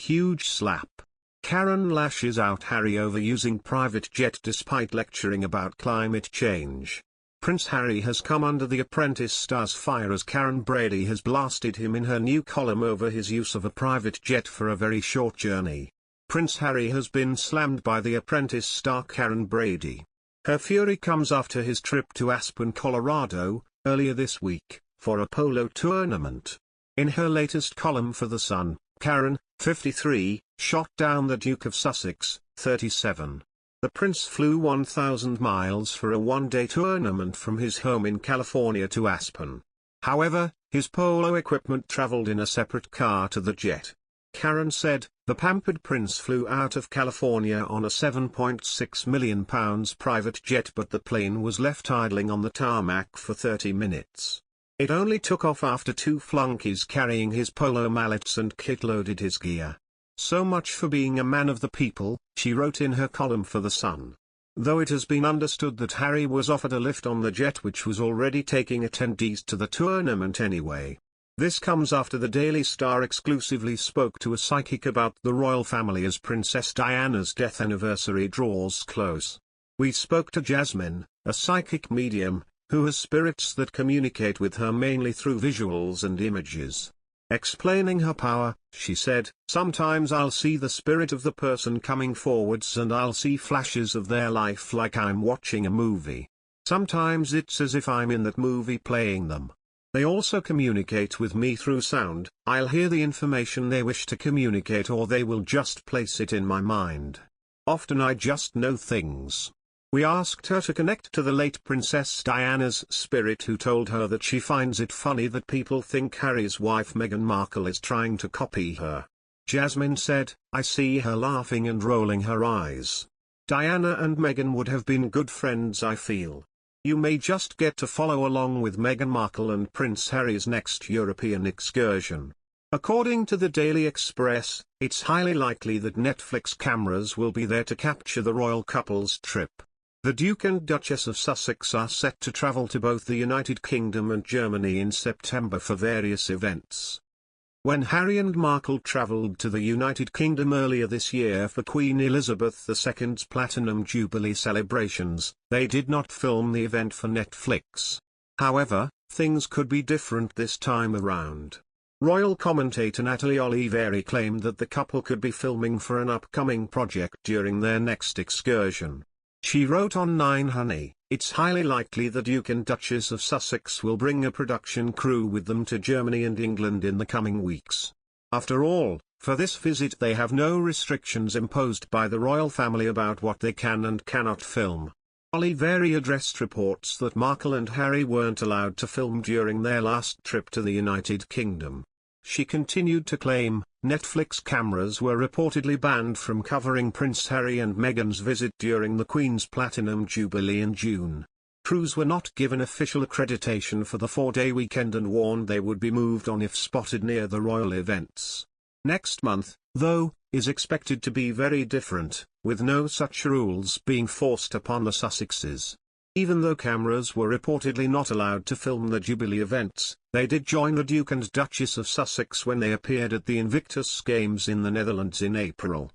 huge slap. Karren lashes out Harry over using private jet despite lecturing about climate change. Prince Harry has come under The Apprentice star's fire as Karren Brady has blasted him in her new column over his use of a private jet for a very short journey. Prince Harry has been slammed by The Apprentice star Karren Brady. Her fury comes after his trip to Aspen, Colorado, earlier this week, for a polo tournament. In her latest column for The Sun, Karren, 53, shot down the Duke of Sussex, 37. The prince flew 1,000 miles for a one-day tournament from his home in California to Aspen. However, his polo equipment traveled in a separate car to the jet. Karren said, the pampered prince flew out of California on a £7.6 million private jet, but the plane was left idling on the tarmac for 30 minutes. It only took off after two flunkies carrying his polo mallets and kit loaded his gear. So much for being a man of the people, she wrote in her column for The Sun. Though it has been understood that Harry was offered a lift on the jet which was already taking attendees to the tournament anyway. This comes after the Daily Star exclusively spoke to a psychic about the royal family as Princess Diana's death anniversary draws close. We spoke to Jasmine, a psychic medium, who has spirits that communicate with her mainly through visuals and images. Explaining her power, she said, sometimes I'll see the spirit of the person coming forwards and I'll see flashes of their life like I'm watching a movie. Sometimes it's as if I'm in that movie playing them. They also communicate with me through sound. I'll hear the information they wish to communicate or they will just place it in my mind. Often I just know things. We asked her to connect to the late Princess Diana's spirit, who told her that she finds it funny that people think Harry's wife Meghan Markle is trying to copy her. Jasmine said, I see her laughing and rolling her eyes. Diana and Meghan would have been good friends, I feel. You may just get to follow along with Meghan Markle and Prince Harry's next European excursion. According to the Daily Express, it's highly likely that Netflix cameras will be there to capture the royal couple's trip. The Duke and Duchess of Sussex are set to travel to both the United Kingdom and Germany in September for various events. When Harry and Markle travelled to the United Kingdom earlier this year for Queen Elizabeth II's Platinum Jubilee celebrations, they did not film the event for Netflix. However, things could be different this time around. Royal commentator Natalie Oliveri claimed that the couple could be filming for an upcoming project during their next excursion. She wrote on 9honey, it's highly likely the Duke and Duchess of Sussex will bring a production crew with them to Germany and England in the coming weeks. After all, for this visit they have no restrictions imposed by the royal family about what they can and cannot film. Oliveri addressed reports that Markle and Harry weren't allowed to film during their last trip to the United Kingdom. She continued to claim, Netflix cameras were reportedly banned from covering Prince Harry and Meghan's visit during the Queen's Platinum Jubilee in June. Crews were not given official accreditation for the 4-day weekend and warned they would be moved on if spotted near the royal events. Next month, though, is expected to be very different, with no such rules being forced upon the Sussexes. Even though cameras were reportedly not allowed to film the Jubilee events, they did join the Duke and Duchess of Sussex when they appeared at the Invictus Games in the Netherlands in April.